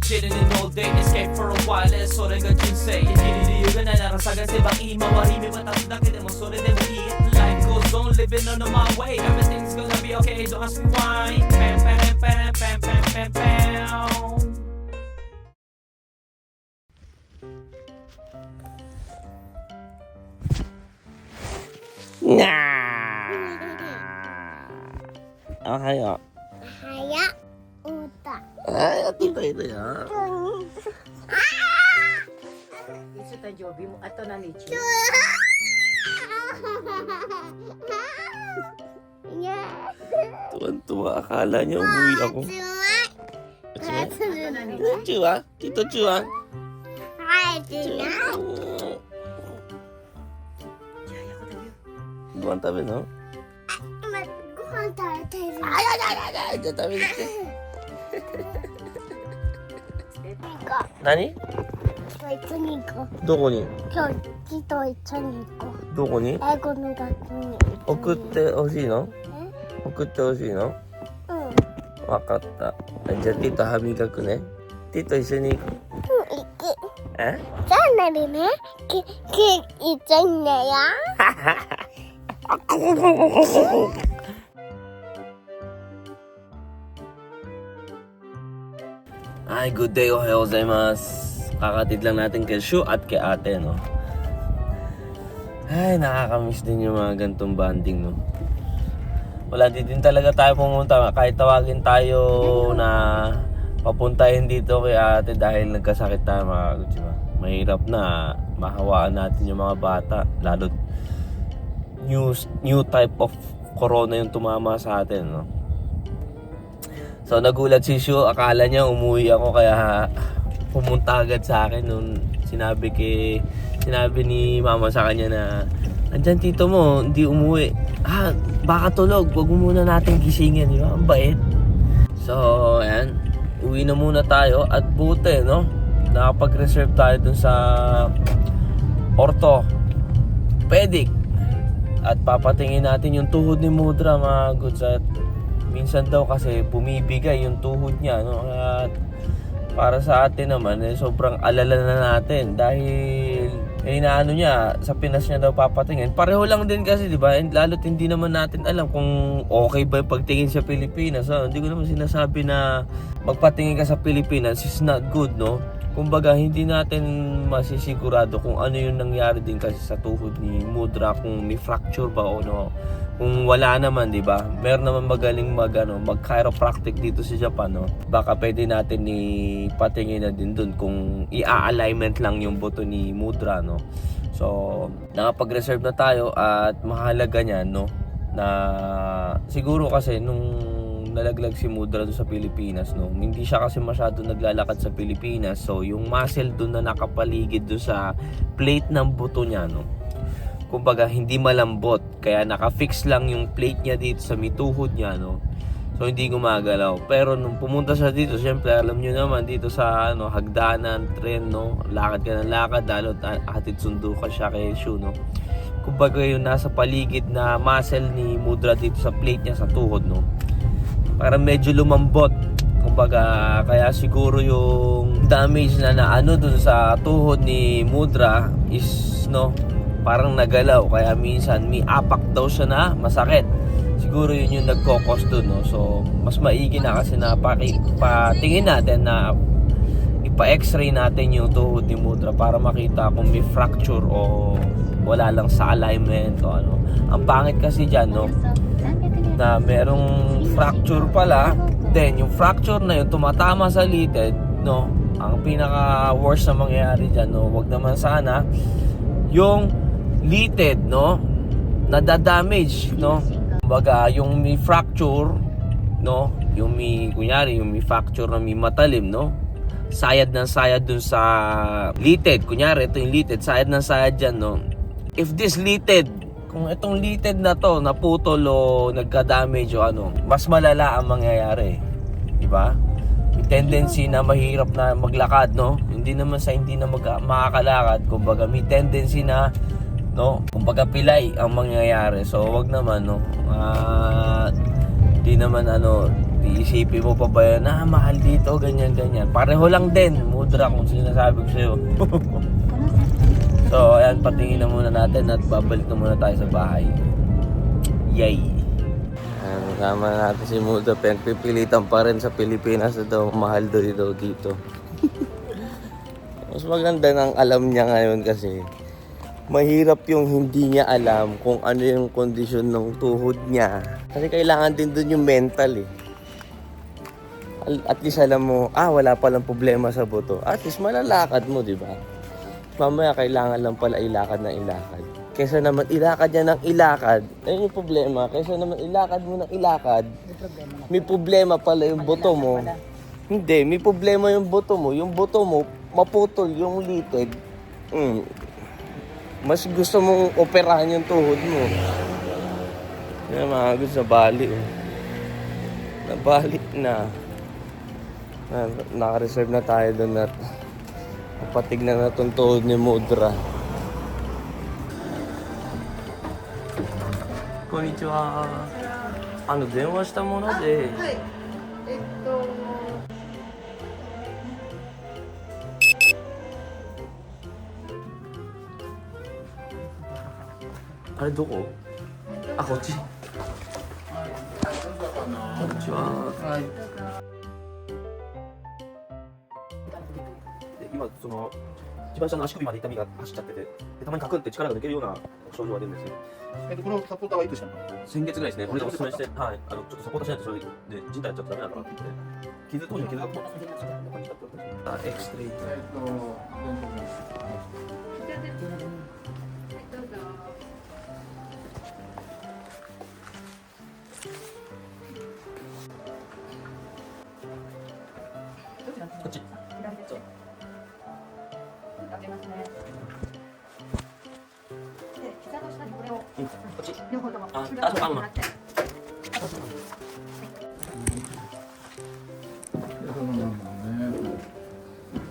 chilling in all day, escape for a while, それが人生生きる理由がないなら探せばいい周り見渡すだけでもそれでもいい Life goes on, living on my way Everything's gonna be okay, don't ask me why Pam, pam, pam, pam, pam, pam, pam Ahaya. Haya uta. Ay, atito ito ya. Isu ta Joby mo ato na lichi. Tuwan-tuwa. Akala niya umuwi ako. Chua? Tito Chua? Jaya ko tayo. Buwan tabi, no? Ay, dyan tabi. Nani? と一緒に行こう。どこに今日父と一緒に行こう。どこに英語の学校に。送ってほしいのえ？送ってほしいのうん。わかったじゃあティと歯磨くねティと一緒に行く行く。えじゃあなるね。一緒にねよ。Ay, good day, ohayo gozaimasu. Kakatid lang natin kay Shu at kay ate, no? Ay, nakakamiss din yung mga gantong banding, no? Wala din talaga tayo pumunta. Kahit tawagin tayo na papuntahin dito kay ate dahil nagkasakit tayo, mga kutsi ba? Mahirap na mahawaan natin yung mga bata. Lalo new type of corona yung tumama sa atin, no? So nagulat si Shu, akala niya umuwi ako kaya pumunta agad sa akin nung sinabi ni mama sa kanya na andyan tito mo, hindi umuwi. Baka tulog, wag mo muna natin gisingin, di ba? Ang bait. So, ayan, uwi na muna tayo at buti, no? Nakapag-reserve tayo dun sa orthopedic at papatingin natin yung tuhod ni Mudra, mga goods. At minsan daw kasi bumibigay yung tuhod niya, no? At para sa atin naman, sobrang alala na natin dahil inaano niya, sa Pinas niya daw papatingin. Pareho lang din kasi, di ba? Lalo't hindi naman natin alam kung okay ba yung pagtingin sa Pilipinas. Hindi ko naman sinasabi na magpatingin ka sa Pilipinas is not good, no? Kumbaga, hindi natin masisigurado kung ano yung nangyari din kasi sa tuhod ni Mudra, kung may fracture ba o no. Kung wala naman, di ba? Meron naman magaling mag-chiropractic dito sa Japan, no? Baka pwede natin ipatingin na din dun kung i-alignment lang yung buto ni Mudra, no? So, nakapag-reserve na tayo at mahalaga niyan, no? Na siguro kasi nung nalaglag si Mudra doon sa Pilipinas, no? Hindi siya kasi masyado naglalakad sa Pilipinas. So, yung muscle doon na nakapaligid doon sa plate ng buto niya, no? Kumbaga, hindi malambot. Kaya naka-fix lang yung plate niya dito sa mituhod niya, no? So, hindi gumagalaw. Pero nung pumunta siya dito, syempre, alam nyo naman, dito sa hagdanan, tren, no? Lakad ka ng lakad, lalo hatid sundo ka siya kay Shu, no? Kumbaga, yung nasa paligid na muscle ni Mudra dito sa plate niya sa tuhod, no? Parang medyo lumambot. Kumbaga, kaya siguro yung damage na dun sa tuhod ni Mudra is, no? Parang nagalaw, kaya minsan may apak daw siya na masakit. Siguro yun yung nagkokos dun, no? So, mas maigi na kasi na patingin natin na ipa-x-ray natin yung tuhod ni Mudra para makita kung may fracture o wala lang sa alignment o ano. Ang pangit kasi dyan, no? Na merong fracture pala, then yung fracture na yun tumatama sa litid, no? Ang pinaka worst na mangyayari dyan, no? Wag naman sana yung litid, no? Nadadamage, no? Kumbaga, yung may fracture, no? Yung may, kunyari, yung may fracture na may matalim, no? Sayad ng sayad dun sa litid. Kunyari, ito yung litid, sayad ng sayad dyan, no? If this litid, kung itong litid na to naputol o nagka-damage o ano, mas malala ang mangyayari, di ba? May tendency na mahirap na maglakad, no? Hindi naman sa hindi na makakalakad, kumbaga may tendency na, no, kumbaga pilay ang mangyayari. So wag naman, no, di naman Iisipin mo pa ba yan, mahal dito, ganyan. Pareho lang din, mudra kung sinasabi ko sa'yo. So, ayan, patingin na muna natin at babalik na muna tayo sa bahay. Yay! Ayan, kasama natin si Muda, pipilitan pa rin sa Pilipinas na daw, mahal daw dito. Mas maganda nang alam niya ngayon kasi mahirap yung hindi niya alam kung ano yung kondisyon ng tuhod niya. Kasi kailangan din dun yung mental eh. At least alam mo, wala palang problema sa buto. At least malalakad mo, di ba? Mamaya kailangan lang pala ilakad ng ilakad. Kaysa naman ilakad niya ng ilakad, ayun yung problema. Kaysa naman ilakad mo ng ilakad, may problema pala yung buto mo. Hindi, may problema yung buto mo. Yung buto mo, maputol yung litid. Mas gusto mong operahan yung tuhod mo. Yan mga goods, nabali. Nabali na. Naka-reserve na tayo doon at patignan na itong tuhod ni Mudra. Konnichiwa. Denwa shita mono de. Are, doko? Kochi. Konnichiwa.今一番下の足首まで痛みが走っちゃってて、でたまにカクンって力が抜けるような症状が出るんですよ。このサポーターはいつしたの？先月ぐらいですね。俺がおすすめして、ちょっとサポートしないとそれで人体やっちゃダメなんだなって言って、当時の傷がこうエクストレイト。こっち。そう。こっち。両方とも。そうか、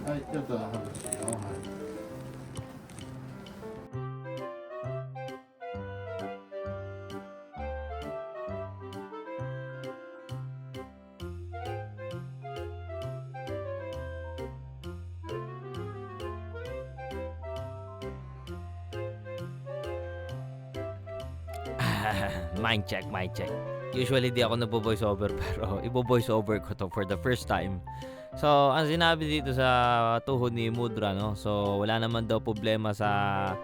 はい、ちょっと外すよ。はい。Mic check. Usually di ako nagbo-voice over pero ibo-voice over ko to for the first time. So, ang sinabi dito sa tuhod ni Mudra, no? So, wala naman daw problema sa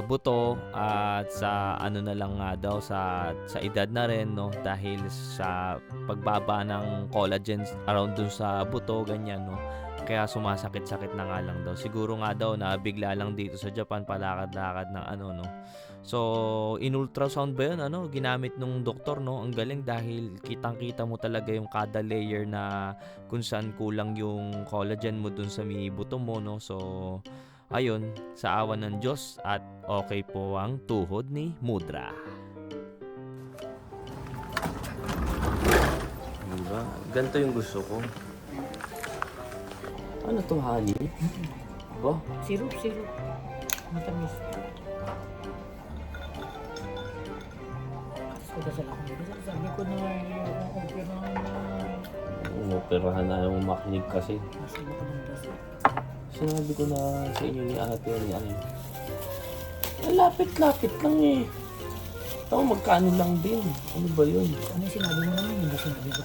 buto at sa ano na lang nga daw sa edad na rin, no? Dahil sa pagbaba ng collagen around dun sa buto, ganyan, no? Kaya sumasakit-sakit na nga lang daw. Siguro nga daw na bigla lang dito sa Japan palakad-lakad ng ano, no? So, in ultrasound ba yun, ginamit nung doktor, no? Ang galing dahil kitang-kita mo talaga yung kada layer na kung saan kulang yung collagen mo dun sa may buto mo, no? So, ayun, sa awa ng Diyos at okay po ang tuhod ni Mudra. Diba? Ganito yung gusto ko. Ano to, honey? Ba? Sirup. Matamis. Sabi ko na Umoperahan na yung makinig kasi. Sinabi ko na sa inyo ni ate ni ay. Lapit-lapit lang eh. Ito, magkano lang din. Ano ba yun? ano yung sinabi mo naman, hindi sinabi ko.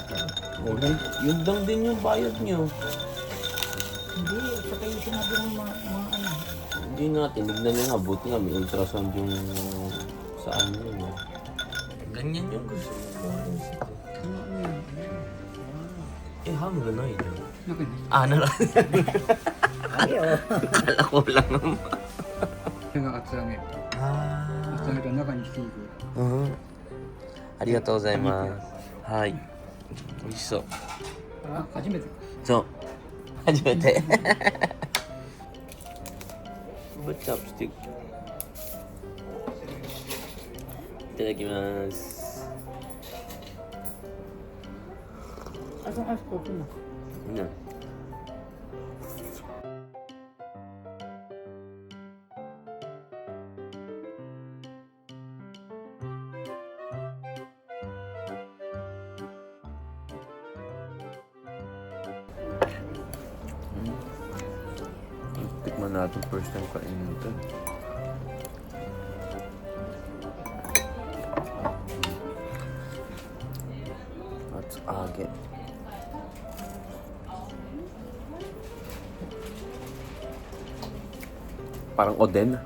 Yun lang din yung bayad nyo. Hindi, saka yung sinabi ng mga ano. Hindi natin, tignan nyo nga, buti nga may ultrasound yung saan yun. Ganyan yung gusto mo. Hamu gaないじゃん。なら。Akala ko lang naman. 手が厚揚げ。厚揚げと中にひき肉。ありがとうございます。はい。美味しそう。初めて。そう。初めて。チャップスティック。いただきます。Asong asko ko na. naman natin first time kainin ito. At age. Parang oden.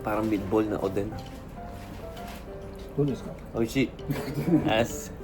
Parang meatball na oden. Tulis ka. Oishi. Yes.